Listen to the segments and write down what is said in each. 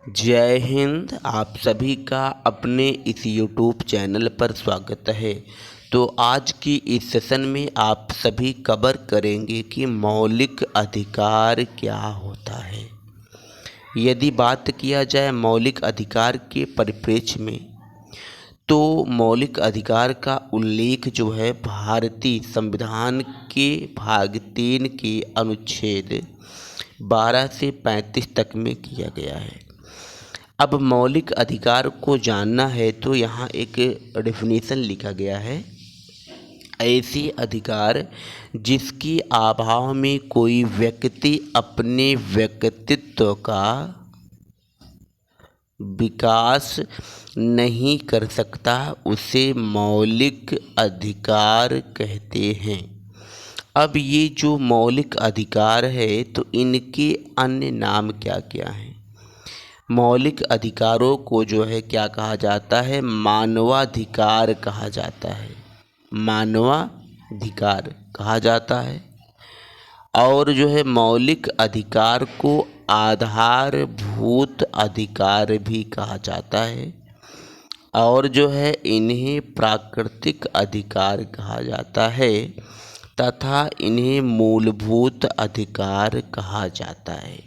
जय हिंद। आप सभी का अपने इस यूट्यूब चैनल पर स्वागत है। तो आज की इस सेशन में आप सभी कवर करेंगे कि मौलिक अधिकार क्या होता है। यदि बात किया जाए मौलिक अधिकार के परिप्रेक्ष्य में, तो मौलिक अधिकार का उल्लेख जो है भारतीय संविधान के भाग 3 के अनुच्छेद 12 से 35 तक में किया गया है। अब मौलिक अधिकार को जानना है तो यहाँ एक डेफिनेशन लिखा गया है। ऐसे अधिकार जिसकी अभाव में कोई व्यक्ति अपने व्यक्तित्व का विकास नहीं कर सकता, उसे मौलिक अधिकार कहते हैं। अब ये जो मौलिक अधिकार है तो इनके अन्य नाम क्या क्या हैं। मौलिक अधिकारों को जो है क्या कहा जाता है, मानवाधिकार कहा जाता है। मानवाधिकार कहा जाता है। और जो है मौलिक अधिकार को आधारभूत अधिकार भी कहा जाता है। और जो है इन्हें प्राकृतिक अधिकार कहा जाता है तथा इन्हें मूलभूत अधिकार कहा जाता है।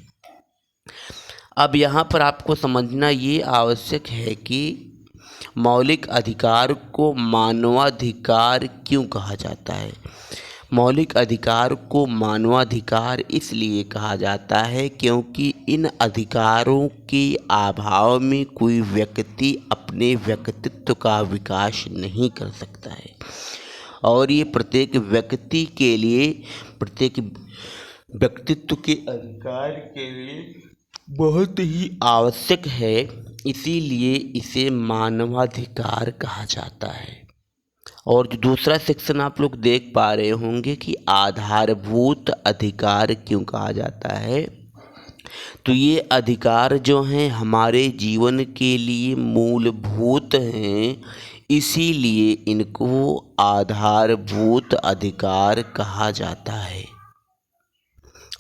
अब यहाँ पर आपको समझना ये आवश्यक है कि मौलिक अधिकार को मानवाधिकार क्यों कहा जाता है। मौलिक अधिकार को मानवाधिकार इसलिए कहा जाता है क्योंकि इन अधिकारों के अभाव में कोई व्यक्ति अपने व्यक्तित्व का विकास नहीं कर सकता है। और ये प्रत्येक व्यक्ति के लिए, प्रत्येक व्यक्तित्व के अधिकार के लिए बहुत ही आवश्यक है। इसीलिए इसे मानवाधिकार कहा जाता है। और जो दूसरा सेक्शन आप लोग देख पा रहे होंगे कि आधारभूत अधिकार क्यों कहा जाता है, तो ये अधिकार जो हैं हमारे जीवन के लिए मूलभूत हैं, इसीलिए इनको आधारभूत अधिकार कहा जाता है।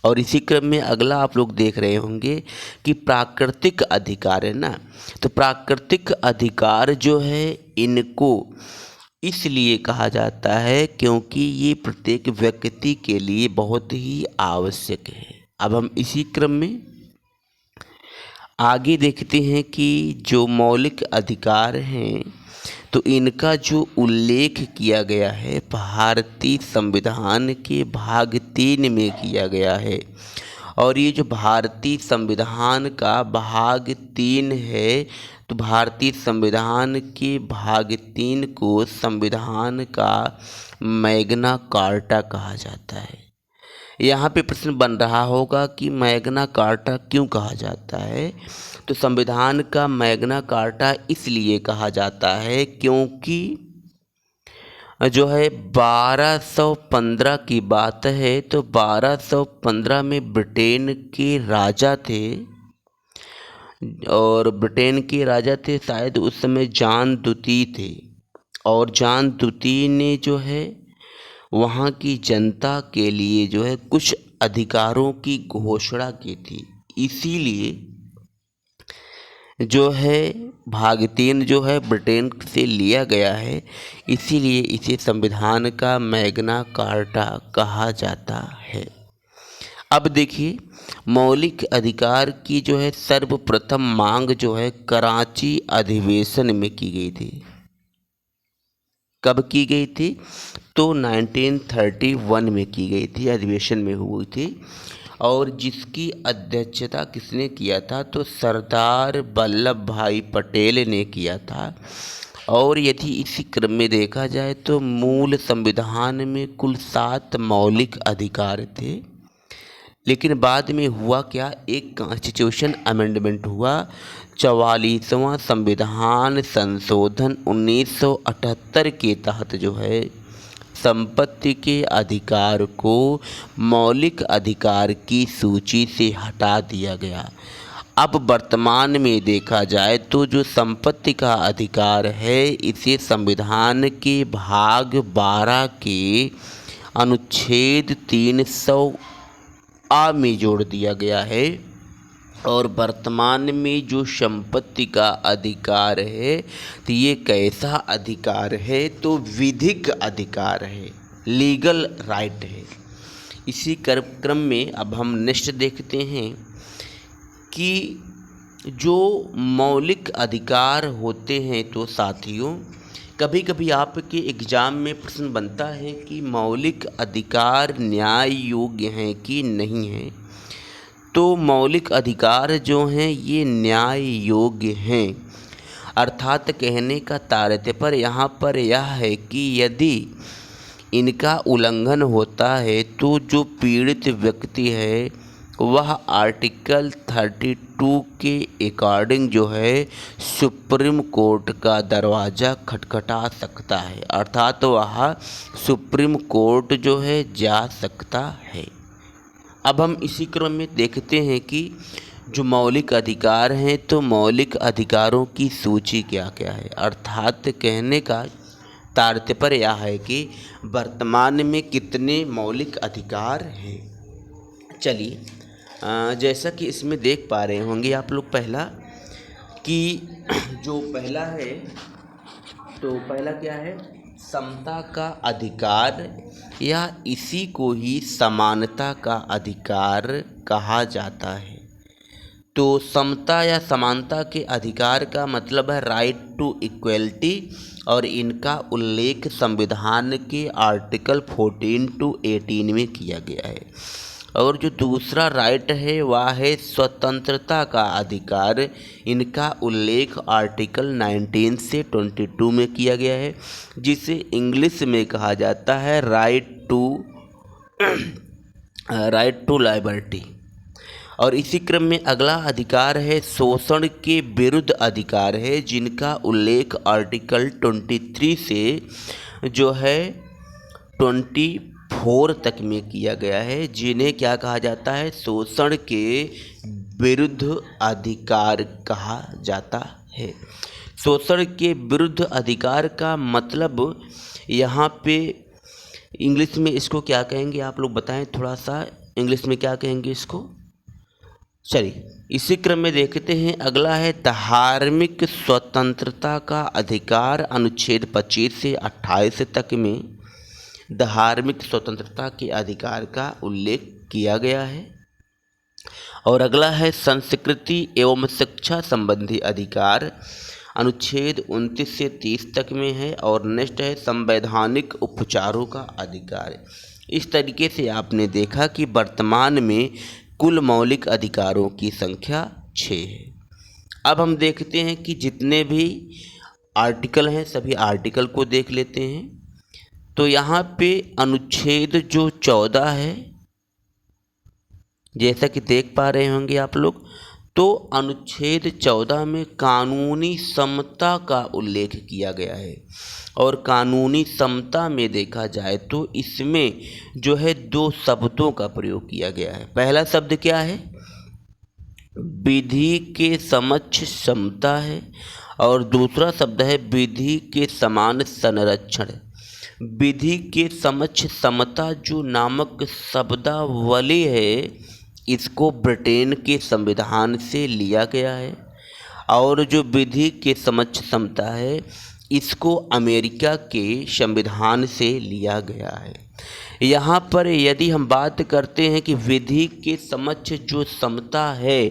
और इसी क्रम में अगला आप लोग देख रहे होंगे कि प्राकृतिक अधिकार है ना। तो प्राकृतिक अधिकार जो है इनको इसलिए कहा जाता है क्योंकि ये प्रत्येक व्यक्ति के लिए बहुत ही आवश्यक है। अब हम इसी क्रम में आगे देखते हैं कि जो मौलिक अधिकार हैं तो इनका जो उल्लेख किया गया है भारतीय संविधान के भाग 3 में किया गया है। और ये जो भारतीय संविधान का भाग 3 है, तो भारतीय संविधान के भाग 3 को संविधान का मैग्ना कार्टा कहा जाता है। यहाँ पे प्रश्न बन रहा होगा कि मैग्ना कार्टा क्यों कहा जाता है। तो संविधान का मैग्ना कार्टा इसलिए कहा जाता है क्योंकि जो है 1215 की बात है, तो 1215 में ब्रिटेन के राजा थे। और ब्रिटेन के राजा थे शायद उस समय जॉन द्वितीय थे। और जॉन द्वितीय ने जो है वहाँ की जनता के लिए जो है कुछ अधिकारों की घोषणा की थी। इसीलिए जो है भाग 3 जो है ब्रिटेन से लिया गया है, इसीलिए इसे संविधान का मैग्ना कार्टा कहा जाता है। अब देखिए मौलिक अधिकार की जो है सर्वप्रथम मांग जो है कराची अधिवेशन में की गई थी। कब की गई थी? तो 1931 में की गई थी, अधिवेशन में हुई थी। और जिसकी अध्यक्षता किसने किया था? तो सरदार वल्लभ भाई पटेल ने किया था। और यदि इसी क्रम में देखा जाए तो मूल संविधान में कुल 7 मौलिक अधिकार थे। लेकिन बाद में हुआ क्या, एक कॉन्स्टिट्यूशन अमेंडमेंट हुआ। 44वां संविधान संशोधन 1978 के तहत जो है संपत्ति के अधिकार को मौलिक अधिकार की सूची से हटा दिया गया। अब वर्तमान में देखा जाए तो जो संपत्ति का अधिकार है इसे संविधान के भाग 12 के अनुच्छेद 300 में जोड़ दिया गया है। और वर्तमान में जो संपत्ति का अधिकार है तो ये कैसा अधिकार है, तो विधिक अधिकार है, लीगल राइट है। इसी क्रम में अब हम नेक्स्ट देखते हैं कि जो मौलिक अधिकार होते हैं, तो साथियों कभी कभी आपके एग्ज़ाम में प्रश्न बनता है कि मौलिक अधिकार न्याय योग्य हैं कि नहीं हैं। तो मौलिक अधिकार जो हैं ये न्याय योग्य हैं, अर्थात कहने का तात्पर्य यहाँ पर यह है कि यदि इनका उल्लंघन होता है तो जो पीड़ित व्यक्ति है वह आर्टिकल 32 के अकॉर्डिंग जो है सुप्रीम कोर्ट का दरवाज़ा खटखटा सकता है, अर्थात वह सुप्रीम कोर्ट जो है जा सकता है। अब हम इसी क्रम में देखते हैं कि जो मौलिक अधिकार हैं, तो मौलिक अधिकारों की सूची क्या क्या है, अर्थात कहने का तात्पर्य यह है कि वर्तमान में कितने मौलिक अधिकार हैं। चलिए, जैसा कि इसमें देख पा रहे होंगे आप लोग, पहला कि जो पहला है, तो पहला क्या है, समता का अधिकार, या इसी को ही समानता का अधिकार कहा जाता है। तो समता या समानता के अधिकार का मतलब है राइट टू इक्वलिटी, और इनका उल्लेख संविधान के आर्टिकल 14 to 18 में किया गया है। और जो दूसरा राइट है वह है स्वतंत्रता का अधिकार, इनका उल्लेख आर्टिकल 19 से 22 में किया गया है, जिसे इंग्लिश में कहा जाता है राइट टू लिबर्टी। और इसी क्रम में अगला अधिकार है शोषण के विरुद्ध अधिकार है, जिनका उल्लेख आर्टिकल 23 से जो है 24 तक में किया गया है, जिन्हें क्या कहा जाता है, शोषण के विरुद्ध अधिकार कहा जाता है। शोषण के विरुद्ध अधिकार का मतलब यहाँ पे इंग्लिश में इसको क्या कहेंगे, आप लोग बताएं, थोड़ा सा इंग्लिश में क्या कहेंगे इसको। चलिए, इसी क्रम में देखते हैं, अगला है धार्मिक स्वतंत्रता का अधिकार, अनुच्छेद 25 से 28 तक में धार्मिक स्वतंत्रता के अधिकार का उल्लेख किया गया है। और अगला है संस्कृति एवं शिक्षा संबंधी अधिकार, अनुच्छेद 29 से 30 तक में है। और नेक्स्ट है संवैधानिक उपचारों का अधिकार। इस तरीके से आपने देखा कि वर्तमान में कुल मौलिक अधिकारों की संख्या 6 है। अब हम देखते हैं कि जितने भी आर्टिकल हैं सभी आर्टिकल को देख लेते हैं। तो यहाँ पे अनुच्छेद जो 14 है, जैसा कि देख पा रहे होंगे आप लोग, तो अनुच्छेद 14 में कानूनी समता का उल्लेख किया गया है। और कानूनी समता में देखा जाए तो इसमें जो है 2 शब्दों का प्रयोग किया गया है। पहला शब्द क्या है, विधि के समक्ष समता है, और दूसरा शब्द है विधि के समान संरक्षण। विधि के समक्ष समता जो नामक शब्दावली है, इसको ब्रिटेन के संविधान से लिया गया है। और जो विधि के समक्ष समता है, इसको अमेरिका के संविधान से लिया गया है। यहाँ पर यदि हम बात करते हैं कि विधि के समक्ष जो समता है,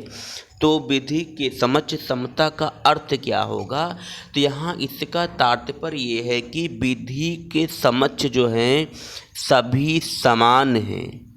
तो विधि के समक्ष समता का अर्थ क्या होगा, तो यहाँ इसका तात्पर्य ये है कि विधि के समक्ष जो हैं सभी समान हैं,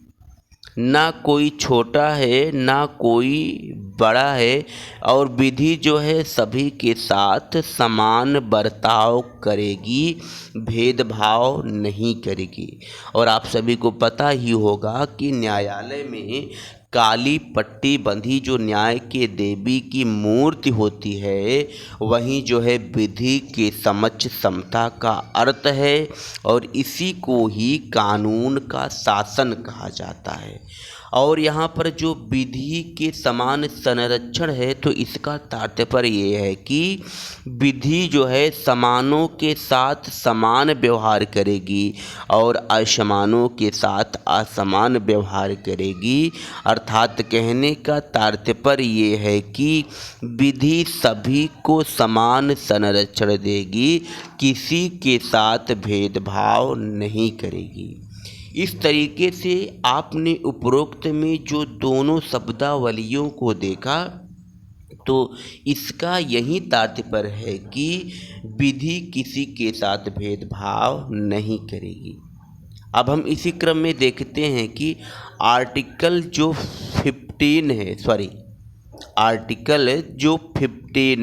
ना कोई छोटा है ना कोई बड़ा है, और विधि जो है सभी के साथ समान बर्ताव करेगी, भेदभाव नहीं करेगी। और आप सभी को पता ही होगा कि न्यायालय में काली पट्टी बंधी जो न्याय के देवी की मूर्ति होती है, वहीं जो है विधि के समक्ष समता का अर्थ है, और इसी को ही कानून का शासन कहा जाता है। और यहाँ पर जो विधि के समान संरक्षण है तो इसका तात्पर्य ये है कि विधि जो है समानों के साथ समान व्यवहार करेगी और असमानों के साथ असमान व्यवहार करेगी। अर्थात कहने का तात्पर्य ये है कि विधि सभी को समान संरक्षण देगी, किसी के साथ भेदभाव नहीं करेगी। इस तरीके से आपने उपरोक्त में जो दोनों शब्दावलियों को देखा तो इसका यही तात्पर्य है कि विधि किसी के साथ भेदभाव नहीं करेगी। अब हम इसी क्रम में देखते हैं कि आर्टिकल जो 15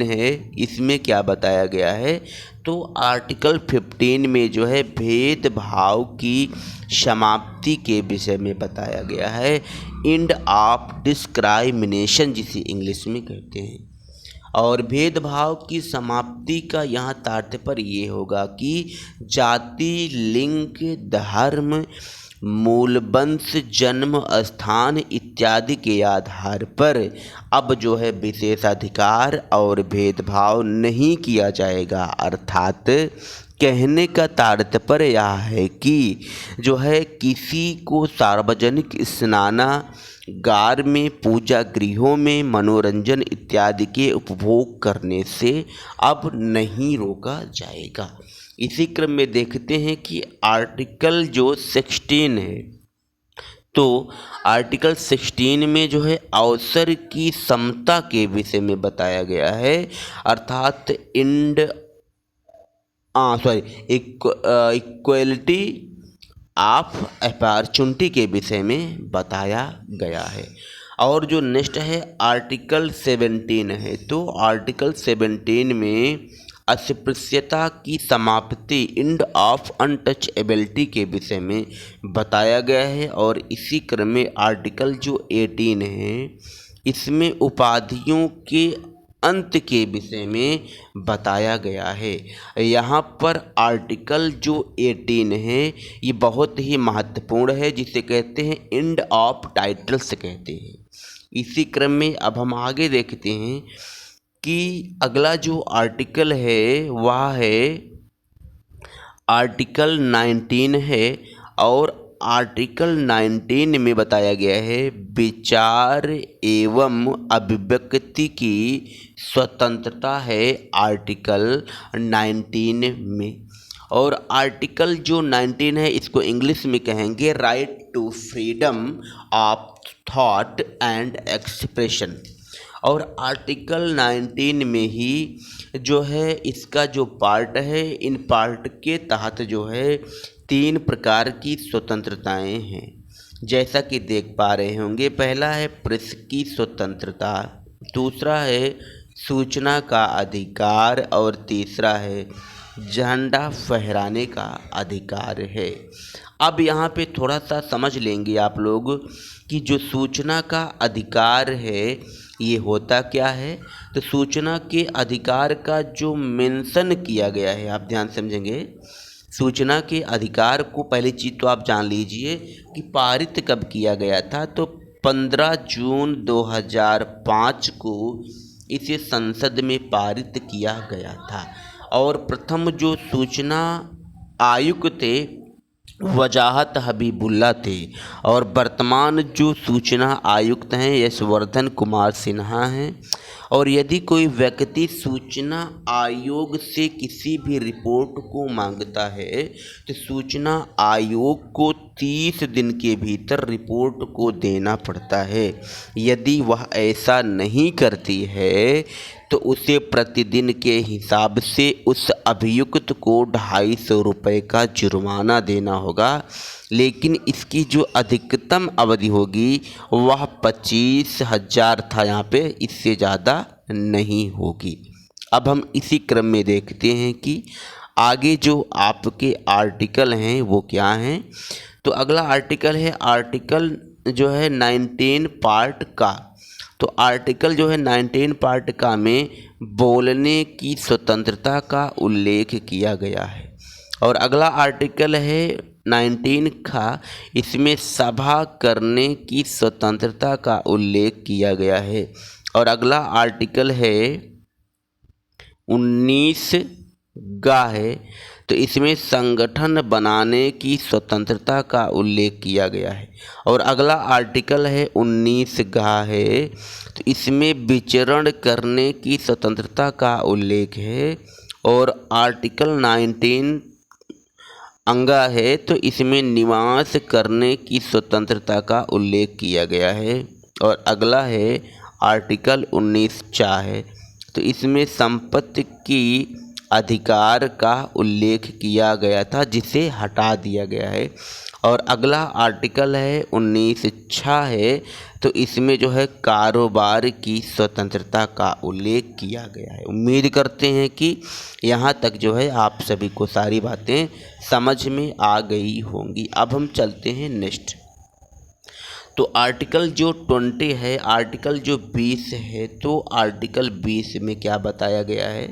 है इसमें क्या बताया गया है। तो आर्टिकल 15 में जो है भेदभाव की समाप्ति के विषय में बताया गया है। एंड ऑफ डिस्क्राइमिनेशन जिसे इंग्लिश में कहते हैं। और भेदभाव की समाप्ति का यहाँ तात्पर्य ये होगा कि जाति, लिंग, धर्म, मूल वंश, जन्म स्थान इत्यादि के आधार पर अब जो है विशेषाधिकार और भेदभाव नहीं किया जाएगा। अर्थात कहने का तात्पर्य यह है कि जो है किसी को सार्वजनिक स्नानागार में, पूजा गृहों में, मनोरंजन इत्यादि के उपभोग करने से अब नहीं रोका जाएगा। इसी क्रम में देखते हैं कि आर्टिकल जो 16 है तो आर्टिकल 16 में जो है अवसर की समता के विषय में बताया गया है। अर्थात इक्वलिटी ऑफ अपॉर्चुनिटी के विषय में बताया गया है। और जो नेक्स्ट है आर्टिकल 17 है तो आर्टिकल 17 में अस्पृश्यता की समाप्ति, एंड ऑफ अनटचेबिलिटी के विषय में बताया गया है। और इसी क्रम में आर्टिकल जो 18 है इसमें उपाधियों के अंत के विषय में बताया गया है। यहाँ पर आर्टिकल जो 18 है ये बहुत ही महत्वपूर्ण है, जिसे कहते हैं एंड ऑफ टाइटल्स कहते हैं। इसी क्रम में अब हम आगे देखते हैं कि अगला जो आर्टिकल है वह है आर्टिकल 19 है। और आर्टिकल 19 में बताया गया है विचार एवं अभिव्यक्ति की स्वतंत्रता है आर्टिकल 19 में। और आर्टिकल जो 19 है इसको इंग्लिश में कहेंगे right to freedom of thought and expression. और आर्टिकल 19 में ही जो है इसका जो पार्ट है, इन पार्ट के तहत जो है 3 प्रकार की स्वतंत्रताएं हैं, जैसा कि देख पा रहे होंगे। पहला है प्रेस की स्वतंत्रता, दूसरा है सूचना का अधिकार और तीसरा है झंडा फहराने का अधिकार है। अब यहाँ पे थोड़ा सा समझ लेंगे आप लोग कि जो सूचना का अधिकार है ये होता क्या है। तो सूचना के अधिकार का जो मेंशन किया गया है, आप ध्यान समझेंगे। सूचना के अधिकार को पहली चीज़ तो आप जान लीजिए कि पारित कब किया गया था। तो 15 जून 2005 को इसे संसद में पारित किया गया था। और प्रथम जो सूचना आयुक्त थे वजाहत हबीबुल्ला थे, और वर्तमान जो सूचना आयुक्त हैं यशवर्धन कुमार सिन्हा हैं। और यदि कोई व्यक्ति सूचना आयोग से किसी भी रिपोर्ट को मांगता है तो सूचना आयोग को 30 दिन के भीतर रिपोर्ट को देना पड़ता है। यदि वह ऐसा नहीं करती है तो उसे प्रतिदिन के हिसाब से उस अभियुक्त को 250 रुपये का जुर्माना देना होगा। लेकिन इसकी जो अधिकतम अवधि होगी वह 25,000 था यहाँ पे, इससे ज़्यादा नहीं होगी। अब हम इसी क्रम में देखते हैं कि आगे जो आपके आर्टिकल हैं वो क्या हैं। तो अगला आर्टिकल है आर्टिकल जो है 19 पार्ट का। तो आर्टिकल जो है 19 पार्ट का में बोलने की स्वतंत्रता का उल्लेख किया गया है। और अगला आर्टिकल है 19 का, इसमें सभा करने की स्वतंत्रता का उल्लेख किया गया है। और अगला आर्टिकल है 19 गा है, तो इसमें संगठन बनाने की स्वतंत्रता का उल्लेख किया गया है। और अगला आर्टिकल है 19 गा है, तो इसमें विचरण करने की स्वतंत्रता का उल्लेख है। और आर्टिकल 19 अंगा है, तो इसमें निवास करने की स्वतंत्रता का उल्लेख किया गया है। और अगला है आर्टिकल 19 चा है, तो इसमें संपत्ति की अधिकार का उल्लेख किया गया था, जिसे हटा दिया गया है। और अगला आर्टिकल है 19 छा है, तो इसमें जो है कारोबार की स्वतंत्रता का उल्लेख किया गया है। उम्मीद करते हैं कि यहाँ तक जो है आप सभी को सारी बातें समझ में आ गई होंगी। अब हम चलते हैं नेक्स्ट। तो आर्टिकल जो 20 है, आर्टिकल जो 20 है, तो आर्टिकल 20 में क्या बताया गया है,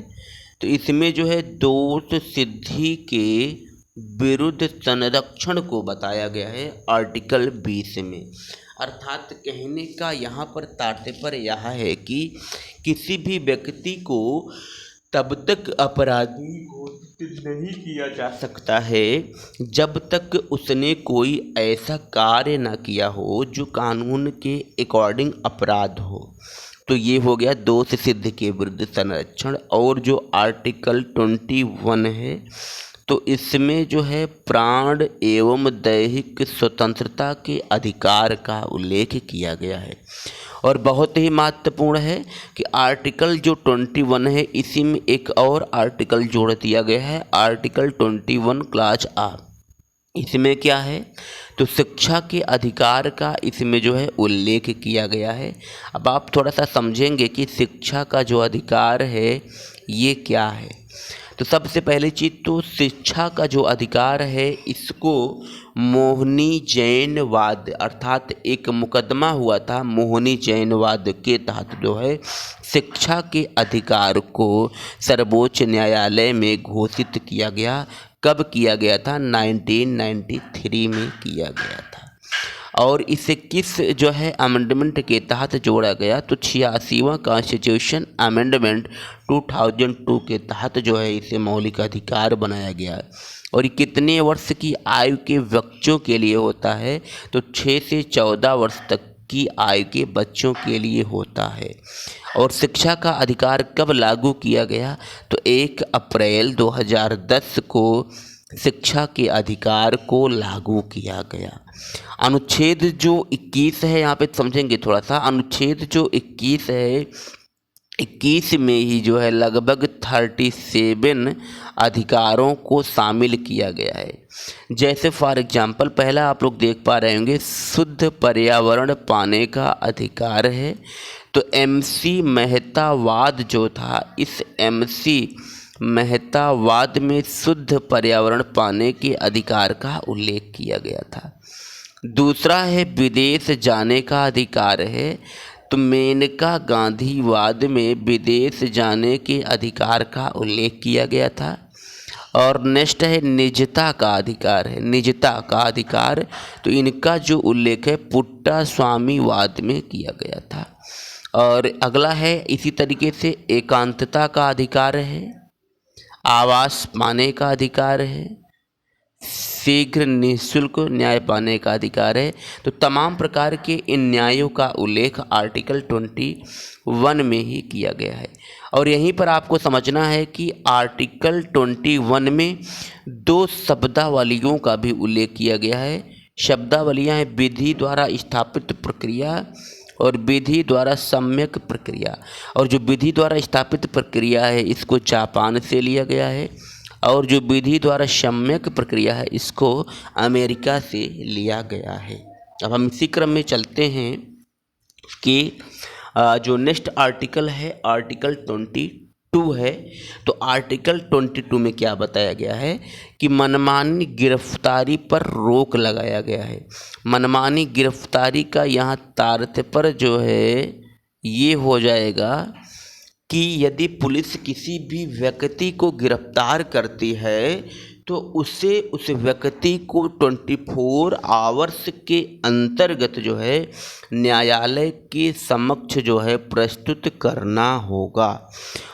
तो इसमें जो है दोष सिद्धि के विरुद्ध संरक्षण को बताया गया है आर्टिकल 20 में। अर्थात कहने का यहाँ पर तात्पर्य यह है कि किसी भी व्यक्ति को तब तक अपराधी घोषित नहीं किया जा सकता है जब तक उसने कोई ऐसा कार्य न किया हो जो कानून के अकॉर्डिंग अपराध हो। तो ये हो गया दोष सिद्ध के विरुद्ध संरक्षण। और जो आर्टिकल 21 है, तो इसमें जो है प्राण एवं दैहिक स्वतंत्रता के अधिकार का उल्लेख किया गया है। और बहुत ही महत्वपूर्ण है कि आर्टिकल जो 21 है, इसी में एक और आर्टिकल जोड़ दिया गया है, आर्टिकल 21 क्लास आ। इसमें क्या है, तो शिक्षा के अधिकार का इसमें जो है उल्लेख किया गया है। अब आप थोड़ा सा समझेंगे कि शिक्षा का जो अधिकार है ये क्या है। तो सबसे पहली चीज़, तो शिक्षा का जो अधिकार है इसको मोहनी जैनवाद, अर्थात एक मुकदमा हुआ था मोहनी जैनवाद के तहत जो है शिक्षा के अधिकार को सर्वोच्च न्यायालय में घोषित किया गया। कब किया गया था, 1993 में किया गया था। और इसे किस जो है अमेंडमेंट के तहत जोड़ा गया, तो 86वां कॉन्स्टिट्यूशन अमेंडमेंट 2002 के तहत जो है इसे मौलिक अधिकार बनाया गया। और ये कितने वर्ष की आयु के बच्चों के लिए होता है, तो 6 से 14 वर्ष तक की आयु के बच्चों के लिए होता है। और शिक्षा का अधिकार कब लागू किया गया, तो 1 अप्रैल 2010 को शिक्षा के अधिकार को लागू किया गया। अनुच्छेद जो 21 है, यहाँ पे समझेंगे थोड़ा सा, अनुच्छेद जो 21 है, 21 में ही जो है लगभग 37 अधिकारों को शामिल किया गया है। जैसे फॉर एग्जांपल पहला आप लोग देख पा रहे होंगे, शुद्ध पर्यावरण पाने का अधिकार है। तो MC मेहतावाद जो था, इस MC मेहतावाद में शुद्ध पर्यावरण पाने के अधिकार का उल्लेख किया गया था। दूसरा है विदेश जाने का अधिकार है। तो मेनका गांधीवाद में विदेश जाने के अधिकार का उल्लेख किया गया था। और नेक्स्ट है निजता का अधिकार है, निजता का अधिकार, तो इनका जो उल्लेख है पुट्टा स्वामीवाद में किया गया था। और अगला है इसी तरीके से एकांतता का अधिकार है, आवास पाने का अधिकार है, शीघ्र निःशुल्क न्याय पाने का अधिकार है। तो तमाम प्रकार के इन न्यायों का उल्लेख आर्टिकल 21 में ही किया गया है। और यहीं पर आपको समझना है कि आर्टिकल 21 में 2 शब्दावलियों का भी उल्लेख किया गया है। शब्दावलियाँ हैं विधि द्वारा स्थापित प्रक्रिया और विधि द्वारा सम्यक प्रक्रिया। और जो विधि द्वारा स्थापित प्रक्रिया है इसको जापान से लिया गया है, और जो विधि द्वारा सम्यक प्रक्रिया है इसको अमेरिका से लिया गया है। अब हम इसी क्रम में चलते हैं कि जो नेक्स्ट आर्टिकल है आर्टिकल 22 है। तो आर्टिकल 22 में क्या बताया गया है कि मनमानी गिरफ्तारी पर रोक लगाया गया है। मनमानी गिरफ्तारी का यहाँ तात्पर्य जो है ये हो जाएगा कि यदि पुलिस किसी भी व्यक्ति को गिरफ्तार करती है तो उसे उस व्यक्ति को 24 आवर्स के अंतर्गत जो है न्यायालय के समक्ष जो है प्रस्तुत करना होगा।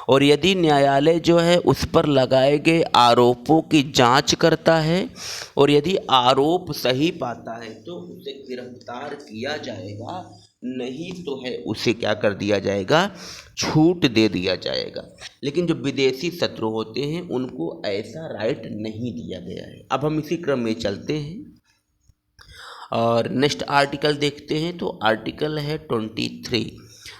और यदि न्यायालय जो है उस पर लगाए गए आरोपों की जांच करता है और यदि आरोप सही पाता है तो उसे गिरफ्तार किया जाएगा, नहीं तो है उसे क्या कर दिया जाएगा, छूट दे दिया जाएगा। लेकिन जो विदेशी शत्रु होते हैं उनको ऐसा राइट नहीं दिया गया है। अब हम इसी क्रम में चलते हैं और नेक्स्ट आर्टिकल देखते हैं। तो आर्टिकल है 23।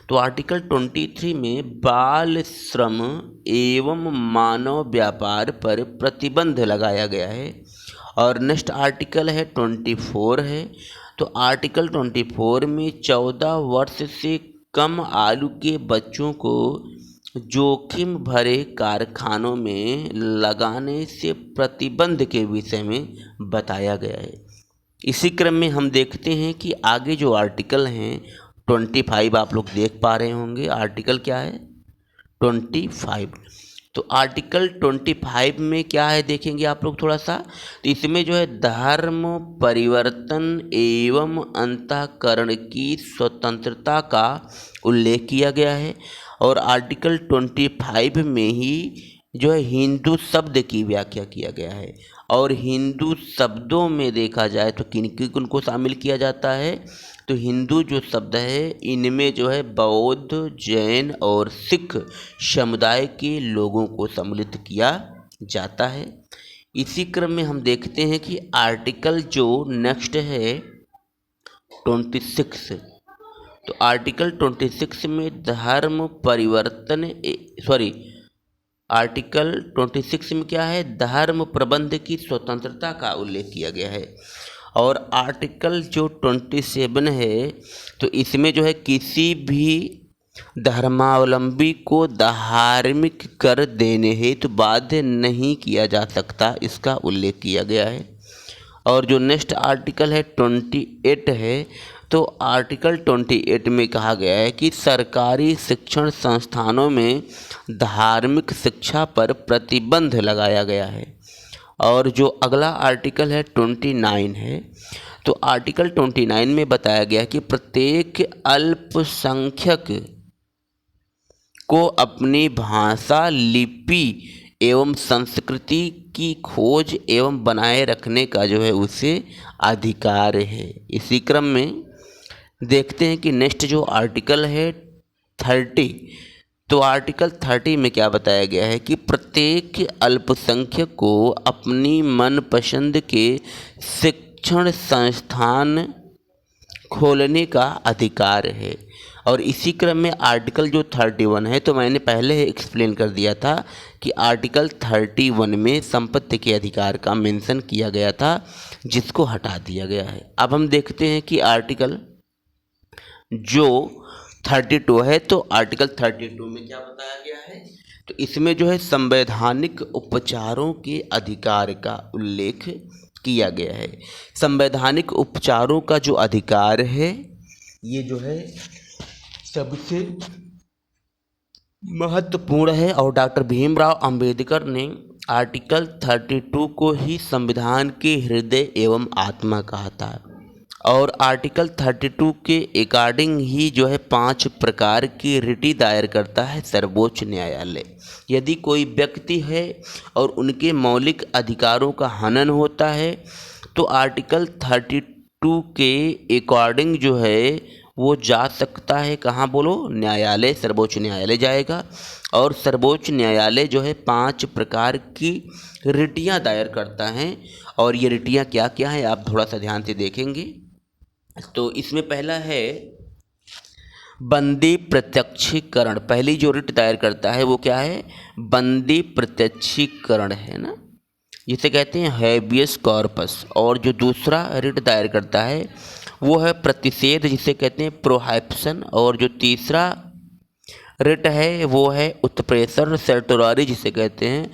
तो आर्टिकल 23 में बाल श्रम एवं मानव व्यापार पर प्रतिबंध लगाया गया है। और नेक्स्ट आर्टिकल है 24 है। तो आर्टिकल 24 में 14 वर्ष से कम आयु के बच्चों को जोखिम भरे कारखानों में लगाने से प्रतिबंध के विषय में बताया गया है। इसी क्रम में हम देखते हैं कि आगे जो आर्टिकल हैं 25 आप लोग देख पा रहे होंगे। आर्टिकल क्या है 25। तो आर्टिकल 25 में क्या है देखेंगे आप लोग थोड़ा सा। तो इसमें जो है धर्म परिवर्तन एवं अंतःकरण की स्वतंत्रता का उल्लेख किया गया है। और आर्टिकल 25 में ही जो है हिंदू शब्द की व्याख्या किया गया है। और हिंदू शब्दों में देखा जाए तो किन किन को शामिल किया जाता है। तो हिंदू जो शब्द है इनमें जो है बौद्ध, जैन और सिख समुदाय के लोगों को सम्मिलित किया जाता है। इसी क्रम में हम देखते हैं कि आर्टिकल जो नेक्स्ट है 26। तो आर्टिकल 26 में धर्म परिवर्तन आर्टिकल 26 में क्या है, धर्म प्रबंध की स्वतंत्रता का उल्लेख किया गया है। और आर्टिकल जो 27 है तो इसमें जो है किसी भी धर्मावलंबी को धार्मिक कर देने हेतु बाध्य नहीं किया जा सकता, इसका उल्लेख किया गया है। और जो नेक्स्ट आर्टिकल है 28 है। तो आर्टिकल 28 में कहा गया है कि सरकारी शिक्षण संस्थानों में धार्मिक शिक्षा पर प्रतिबंध लगाया गया है। और जो अगला आर्टिकल है 29 है। तो आर्टिकल 29 में बताया गया कि प्रत्येक अल्पसंख्यक को अपनी भाषा, लिपि एवं संस्कृति की खोज एवं बनाए रखने का जो है उसे अधिकार है। इसी क्रम में देखते हैं कि नेक्स्ट जो आर्टिकल है 30। तो आर्टिकल 30 में क्या बताया गया है कि प्रत्येक अल्पसंख्यक को अपनी मनपसंद के शिक्षण संस्थान खोलने का अधिकार है। और इसी क्रम में आर्टिकल जो 31 है, तो मैंने पहले एक्सप्लेन कर दिया था कि आर्टिकल 31 में संपत्ति के अधिकार का मेंशन किया गया था, जिसको हटा दिया गया है। अब हम देखते हैं कि आर्टिकल जो 32 है। तो आर्टिकल 32 में क्या बताया गया है, तो इसमें जो है संवैधानिक उपचारों के अधिकार का उल्लेख किया गया है। संवैधानिक उपचारों का जो अधिकार है ये जो है सबसे महत्वपूर्ण है। और डॉक्टर भीमराव अंबेडकर ने आर्टिकल 32 को ही संविधान के हृदय एवं आत्मा कहा था। और आर्टिकल 32 के अकॉर्डिंग ही जो है 5 प्रकार की रिट दायर करता है सर्वोच्च न्यायालय। यदि कोई व्यक्ति है और उनके मौलिक अधिकारों का हनन होता है तो आर्टिकल 32 के अकॉर्डिंग जो है वो जा सकता है, कहाँ बोलो, न्यायालय, सर्वोच्च न्यायालय जाएगा। और सर्वोच्च न्यायालय जो है 5 प्रकार की रिटियाँ दायर करता है। और ये रिटियाँ क्या क्या हैं आप थोड़ा सा ध्यान से देखेंगे। तो इसमें पहला है बंदी प्रत्यक्षीकरण। पहली जो रिट दायर करता है वो क्या है, बंदी प्रत्यक्षीकरण है ना, जिसे कहते हैं हैबियस कॉर्पस। और जो दूसरा रिट दायर करता है वो है प्रतिषेध, जिसे कहते हैं प्रोहाइप्शन। और जो तीसरा रिट है वो है उत्प्रेषण सर्टोरारी, जिसे कहते हैं।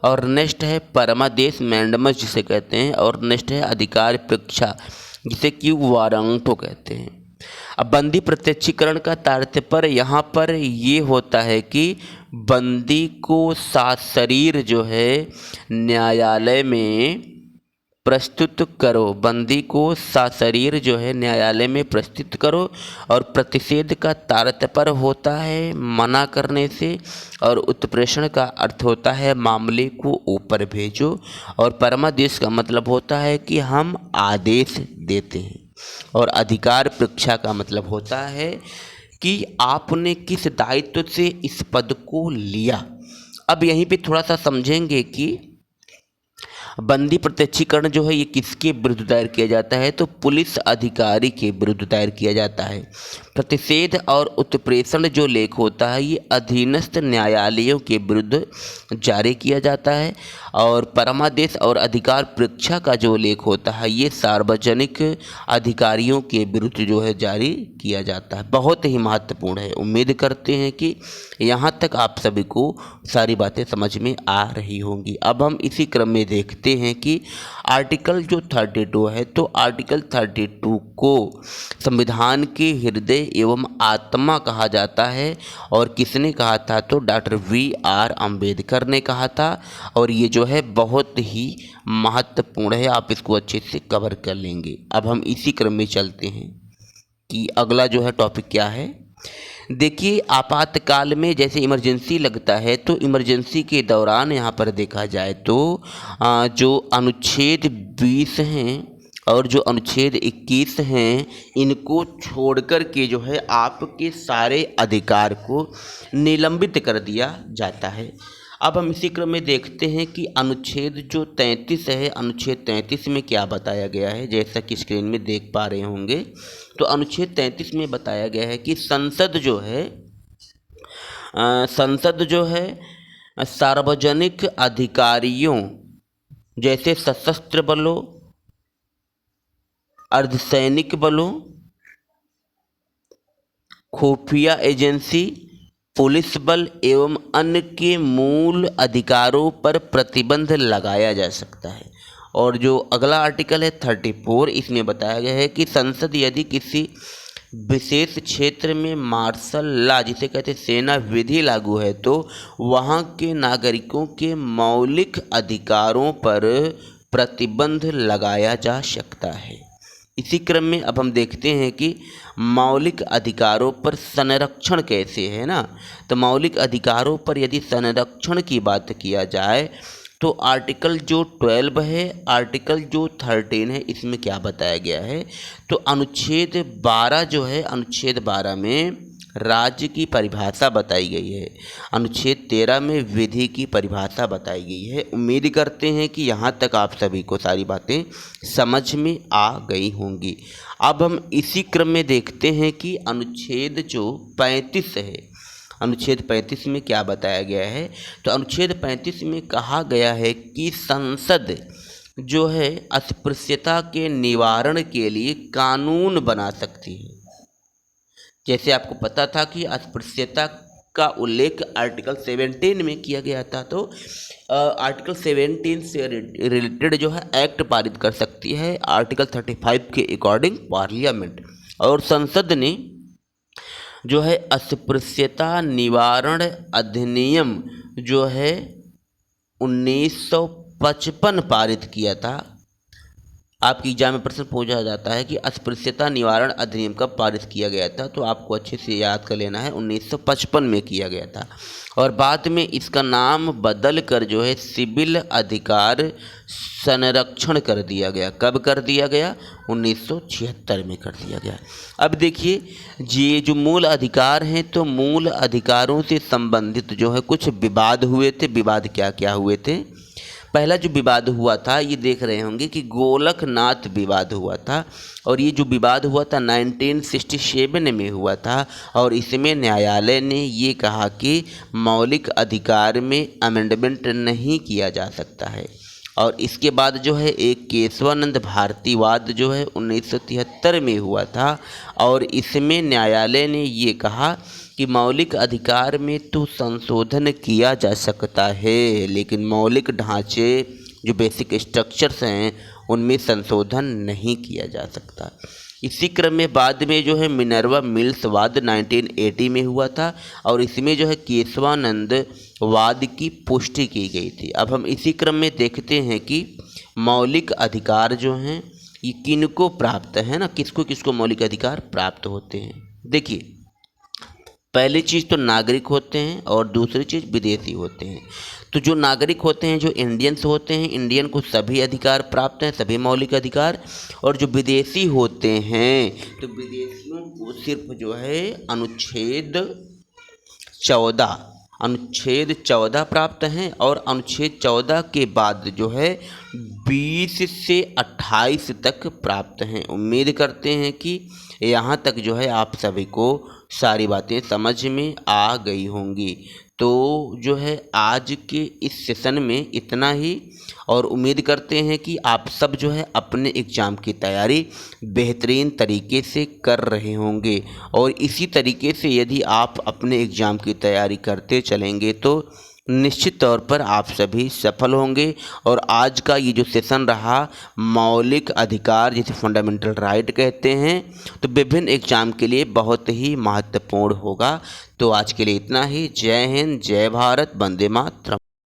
और नेक्स्ट है परमादेश मैंडमस, जिसे कहते हैं। और नेक्स्ट है अधिकार परीक्षा, जिसे कि वारंटो कहते हैं। अब बंदी प्रत्यक्षीकरण का तात्पर्य यहाँ पर ये होता है कि बंदी को सशरीर जो है न्यायालय में प्रस्तुत करो, बंदी को सशरीर जो है न्यायालय में प्रस्तुत करो। और प्रतिषेध का तात्पर्य होता है मना करने से, और उत्प्रेषण का अर्थ होता है मामले को ऊपर भेजो, और परमादेश का मतलब होता है कि हम आदेश देते हैं, और अधिकार परीक्षा का मतलब होता है कि आपने किस दायित्व से इस पद को लिया। अब यहीं पे थोड़ा सा समझेंगे कि बंदी प्रत्यक्षीकरण जो है ये किसके विरुद्ध दायर किया जाता है, तो पुलिस अधिकारी के विरुद्ध दायर किया जाता है। प्रतिषेध और उत्प्रेषण जो लेख होता है ये अधीनस्थ न्यायालयों के विरुद्ध जारी किया जाता है, और परमादेश और अधिकार परीक्षा का जो लेख होता है ये सार्वजनिक अधिकारियों के विरुद्ध जो है जारी किया जाता है। बहुत ही महत्वपूर्ण है। उम्मीद करते हैं कि यहाँ तक आप सभी को सारी बातें समझ में आ रही होंगी। अब हम इसी क्रम में देखते हैं कि आर्टिकल जो 32 है, तो आर्टिकल 32 को संविधान के हृदय एवं आत्मा कहा जाता है। और किसने कहा था, तो डॉक्टर V.R. अम्बेडकर ने कहा था। और ये जो है बहुत ही महत्वपूर्ण है, आप इसको अच्छे से कवर कर लेंगे। अब हम इसी क्रम में चलते हैं कि अगला जो है टॉपिक क्या है। देखिए, आपातकाल में जैसे इमरजेंसी लगता है, तो इमरजेंसी के दौरान यहाँ पर देखा जाए तो जो अनुच्छेद 20 हैं और जो अनुच्छेद 21 हैं, इनको छोड़कर के जो है आपके सारे अधिकार को निलंबित कर दिया जाता है। अब हम इसी क्रम में देखते हैं कि अनुच्छेद जो 33 है, अनुच्छेद 33 में क्या बताया गया है, जैसा कि स्क्रीन में देख पा रहे होंगे। तो अनुच्छेद 33 में बताया गया है कि संसद जो है सार्वजनिक अधिकारियों जैसे सशस्त्र बलों, अर्धसैनिक बलों, खुफिया एजेंसी, पुलिस बल एवं अन्य के मूल अधिकारों पर प्रतिबंध लगाया जा सकता है। और जो अगला आर्टिकल है 34, इसमें बताया गया है कि संसद यदि किसी विशेष क्षेत्र में मार्शल लॉ, जिसे कहते हैं सेना विधि लागू है, तो वहाँ के नागरिकों के मौलिक अधिकारों पर प्रतिबंध लगाया जा सकता है। इसी क्रम में अब हम देखते हैं कि मौलिक अधिकारों पर संरक्षण कैसे है ना। तो मौलिक अधिकारों पर यदि संरक्षण की बात किया जाए, तो आर्टिकल जो 12 है, आर्टिकल जो 13 है, इसमें क्या बताया गया है, तो अनुच्छेद 12 जो है, अनुच्छेद 12 में राज्य की परिभाषा बताई गई है। अनुच्छेद 13 में विधि की परिभाषा बताई गई है। उम्मीद करते हैं कि यहाँ तक आप सभी को सारी बातें समझ में आ गई होंगी। अब हम इसी क्रम में देखते हैं कि अनुच्छेद जो 35 है, अनुच्छेद 35 में क्या बताया गया है। तो अनुच्छेद 35 में कहा गया है कि संसद जो है अस्पृश्यता के निवारण के लिए कानून बना सकती है। जैसे आपको पता था कि अस्पृश्यता का उल्लेख आर्टिकल 17 में किया गया था, तो आर्टिकल 17 से रिलेटेड जो है एक्ट पारित कर सकती है आर्टिकल 35 के अकॉर्डिंग पार्लियामेंट। और संसद ने जो है अस्पृश्यता निवारण अधिनियम जो है 1955 पारित किया था। आपकी एग्जाम में प्रश्न पूछा जाता है कि अस्पृश्यता निवारण अधिनियम कब पारित किया गया था, तो आपको अच्छे से याद कर लेना है, 1955 में किया गया था। और बाद में इसका नाम बदल कर जो है सिविल अधिकार संरक्षण कर दिया गया। कब कर दिया गया? 1976 में कर दिया गया। अब देखिए, ये जो मूल अधिकार हैं, तो मूल अधिकारों से संबंधित जो है कुछ विवाद हुए थे। विवाद क्या क्या हुए थे? पहला जो विवाद हुआ था, ये देख रहे होंगे कि गोलकनाथ विवाद हुआ था। और ये जो विवाद हुआ था 1967 में हुआ था। और इसमें न्यायालय ने ये कहा कि मौलिक अधिकार में अमेंडमेंट नहीं किया जा सकता है। और इसके बाद जो है एक केशवानंद भारतीवाद जो है 1973 में हुआ था। और इसमें न्यायालय ने ये कहा कि मौलिक अधिकार में तो संशोधन किया जा सकता है, लेकिन मौलिक ढांचे जो बेसिक स्ट्रक्चर्स हैं उनमें संशोधन नहीं किया जा सकता। इसी क्रम में बाद में जो है मिनर्वा मिल्स वाद 1980 में हुआ था और इसमें जो है केशवानंद वाद की पुष्टि की गई थी। अब हम इसी क्रम में देखते हैं कि मौलिक अधिकार जो हैं ये किनको प्राप्त है ना, किसको किसको मौलिक अधिकार प्राप्त होते हैं। देखिए, पहली चीज़ तो नागरिक होते हैं और दूसरी चीज़ विदेशी होते हैं। तो जो नागरिक होते हैं, जो इंडियंस होते हैं, इंडियन को सभी अधिकार प्राप्त हैं, सभी मौलिक अधिकार। और जो विदेशी होते हैं तो विदेशियों को सिर्फ जो है अनुच्छेद 14 प्राप्त हैं और अनुच्छेद 14 के बाद जो है 20 से 28 तक प्राप्त हैं। उम्मीद करते हैं कि यहाँ तक जो है आप सभी को सारी बातें समझ में आ गई होंगी। तो जो है आज के इस सेशन में इतना ही और उम्मीद करते हैं कि आप सब जो है अपने एग्ज़ाम की तैयारी बेहतरीन तरीके से कर रहे होंगे और इसी तरीके से यदि आप अपने एग्ज़ाम की तैयारी करते चलेंगे तो निश्चित तौर पर आप सभी सफल होंगे। और आज का ये जो सेशन रहा मौलिक अधिकार जिसे फंडामेंटल राइट कहते हैं तो विभिन्न एग्ज़ाम के लिए बहुत ही महत्वपूर्ण होगा। तो आज के लिए इतना ही। जय हिंद, जय भारत, वंदे मातरम।